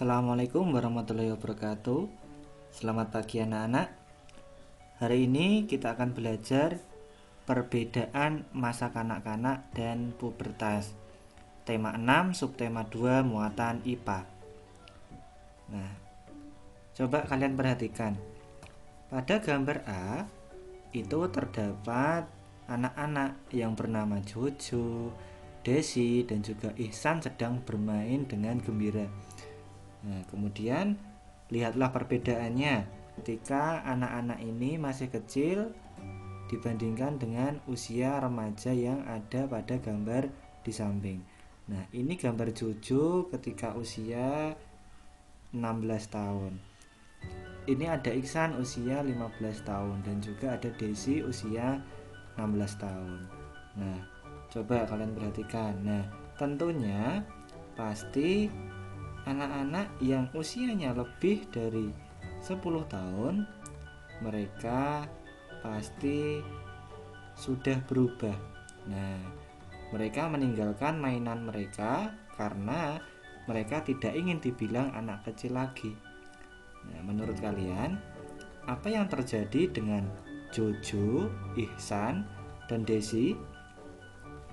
Assalamualaikum warahmatullahi wabarakatuh. Selamat pagi anak-anak. Hari ini kita akan belajar perbedaan masa kanak-kanak dan pubertas. Tema 6, subtema 2, muatan IPA. Nah, coba kalian perhatikan. Pada gambar A itu terdapat anak-anak yang bernama Jojo, Desi, dan juga Ihsan sedang bermain dengan gembira. Nah, kemudian lihatlah perbedaannya ketika anak-anak ini masih kecil dibandingkan dengan usia remaja yang ada pada gambar di samping. Nah, ini gambar Jojo ketika usia 16 tahun. Ini ada Iksan usia 15 tahun dan juga ada Desi usia 16 tahun. Nah, coba kalian perhatikan. Nah, tentunya pasti anak-anak yang usianya lebih dari 10 tahun mereka pasti sudah berubah. Nah, mereka meninggalkan mainan mereka karena mereka tidak ingin dibilang anak kecil lagi. Nah, menurut kalian apa yang terjadi dengan Jojo, Ihsan, dan Desi?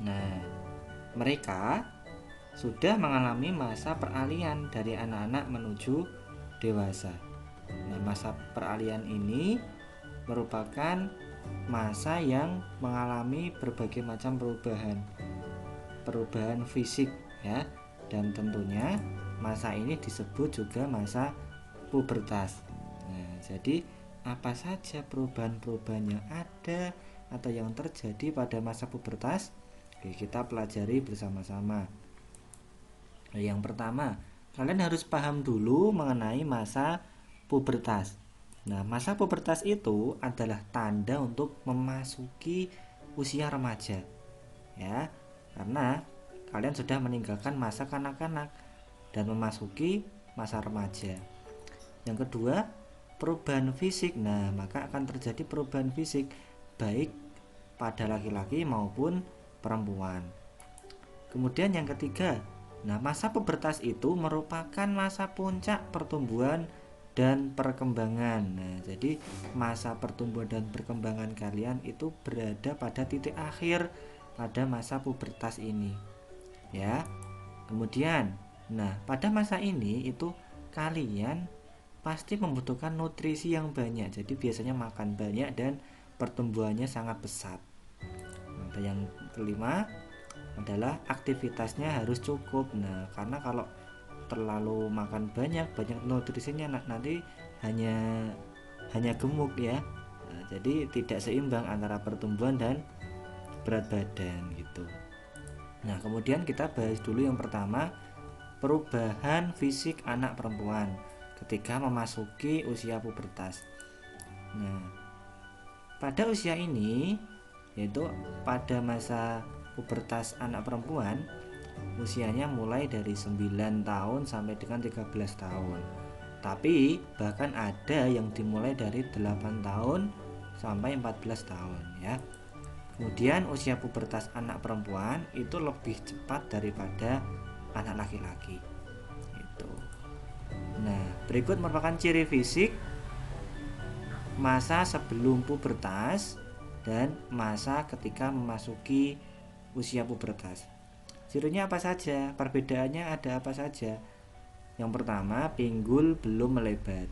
Nah, mereka sudah mengalami masa peralihan dari anak-anak menuju dewasa. Nah, masa peralihan ini merupakan masa yang mengalami berbagai macam perubahan fisik ya, dan tentunya masa ini disebut juga masa pubertas. Nah, jadi apa saja perubahan-perubahan yang ada atau yang terjadi pada masa pubertas? Oke, kita pelajari bersama-sama. Yang pertama, kalian harus paham dulu mengenai masa pubertas. Nah, masa pubertas itu adalah tanda untuk memasuki usia remaja. Ya, karena kalian sudah meninggalkan masa kanak-kanak dan memasuki masa remaja. Yang kedua, perubahan fisik. Nah, maka akan terjadi perubahan fisik baik pada laki-laki maupun perempuan. Kemudian yang ketiga, nah, masa pubertas itu merupakan masa puncak pertumbuhan dan perkembangan. Nah, jadi masa pertumbuhan dan perkembangan kalian itu berada pada titik akhir pada masa pubertas ini. Ya. Kemudian, nah, pada masa ini itu kalian pasti membutuhkan nutrisi yang banyak. Jadi biasanya makan banyak dan pertumbuhannya sangat pesat. Nah, yang kelima adalah aktivitasnya harus cukup. Nah, karena kalau terlalu makan banyak nutrisinya nanti hanya gemuk ya. Nah, jadi tidak seimbang antara pertumbuhan dan berat badan gitu. Nah, kemudian kita bahas dulu yang pertama, perubahan fisik anak perempuan ketika memasuki usia pubertas. Nah, pada usia ini, yaitu pada masa pubertas anak perempuan, usianya mulai dari 9 tahun sampai dengan 13 tahun. Tapi bahkan ada yang dimulai dari 8 tahun sampai 14 tahun ya. Kemudian usia pubertas anak perempuan itu lebih cepat daripada anak laki-laki. Itu. Nah, berikut merupakan ciri fisik masa sebelum pubertas dan masa ketika memasuki usia pubertas. Cirinya apa saja? Perbedaannya ada apa saja? Yang pertama, pinggul belum melebar,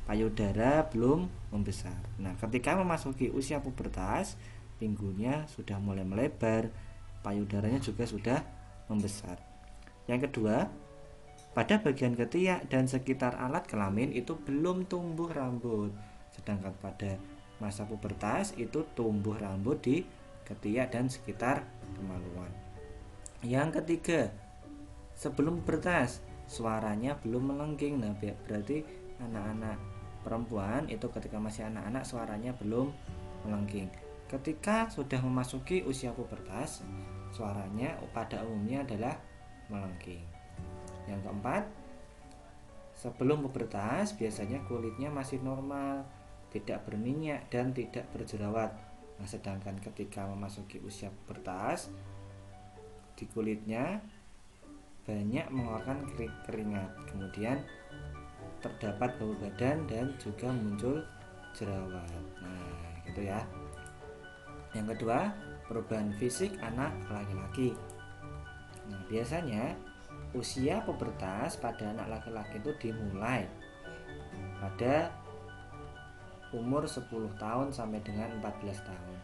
payudara belum membesar. Nah, ketika memasuki usia pubertas, pinggulnya sudah mulai melebar, payudaranya juga sudah membesar. Yang kedua, pada bagian ketiak dan sekitar alat kelamin itu belum tumbuh rambut. Sedangkan pada masa pubertas itu tumbuh rambut di ketiak dan sekitar kemaluan. Yang ketiga, sebelum pubertas suaranya belum melengking. Nah, berarti anak-anak perempuan itu ketika masih anak-anak suaranya belum melengking. Ketika sudah memasuki usia pubertas, suaranya pada umumnya adalah melengking. Yang keempat, sebelum pubertas biasanya kulitnya masih normal, tidak berminyak dan tidak berjerawat. Nah, sedangkan ketika memasuki usia pubertas, di kulitnya banyak mengeluarkan keringat, kemudian terdapat bau badan dan juga muncul jerawat. Nah, gitu ya. Yang kedua, perubahan fisik anak laki-laki. Nah, biasanya usia pubertas pada anak laki-laki itu dimulai pada umur 10 tahun sampai dengan 14 tahun.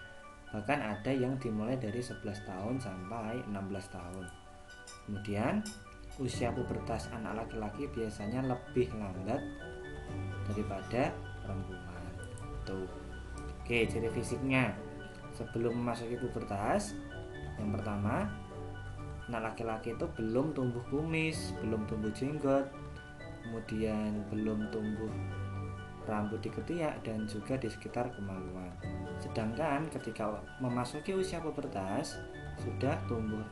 Bahkan ada yang dimulai dari 11 tahun sampai 16 tahun. Kemudian usia pubertas anak laki-laki biasanya lebih lambat daripada perempuan. Tuh. Oke, ciri fisiknya. Sebelum memasuki pubertas, yang pertama, anak laki-laki itu belum tumbuh kumis, belum tumbuh jenggot, kemudian belum tumbuh rambut di ketiak dan juga di sekitar kemaluan. Sedangkan ketika memasuki usia pubertas, sudah tumbuh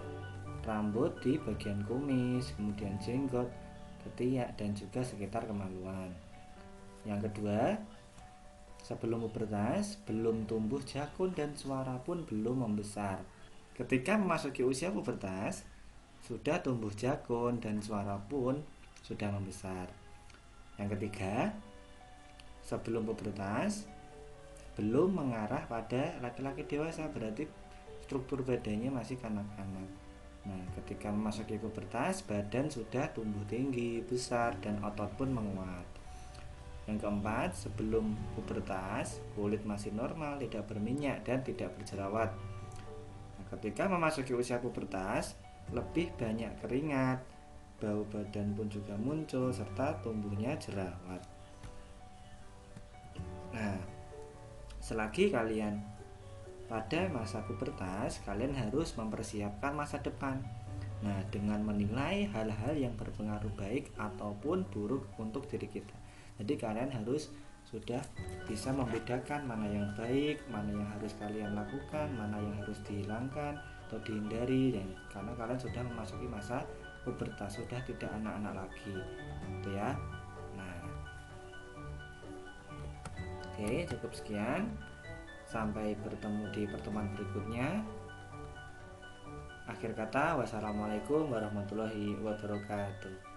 rambut di bagian kumis, kemudian jenggot, ketiak dan juga sekitar kemaluan. Yang kedua, sebelum pubertas belum tumbuh jakun dan suara pun belum membesar. Ketika memasuki usia pubertas, sudah tumbuh jakun dan suara pun sudah membesar. Yang ketiga, sebelum pubertas belum mengarah pada laki-laki dewasa, berarti struktur badannya masih kanak-kanak. Nah, ketika memasuki pubertas, badan sudah tumbuh tinggi, besar, dan otot pun menguat. Yang keempat, sebelum pubertas, kulit masih normal, tidak berminyak, dan tidak berjerawat. Nah, ketika memasuki usia pubertas, lebih banyak keringat, bau badan pun juga muncul, serta tumbuhnya jerawat. Nah, selagi kalian pada masa pubertas, kalian harus mempersiapkan masa depan. Nah, dengan menilai hal-hal yang berpengaruh baik ataupun buruk untuk diri kita. Jadi kalian harus sudah bisa membedakan mana yang baik, mana yang harus kalian lakukan, mana yang harus dihilangkan atau dihindari, dan karena kalian sudah memasuki masa pubertas, sudah tidak anak-anak lagi. Gitu ya. Nah, oke, cukup sekian. Sampai bertemu di pertemuan berikutnya. Akhir kata, wassalamualaikum warahmatullahi wabarakatuh.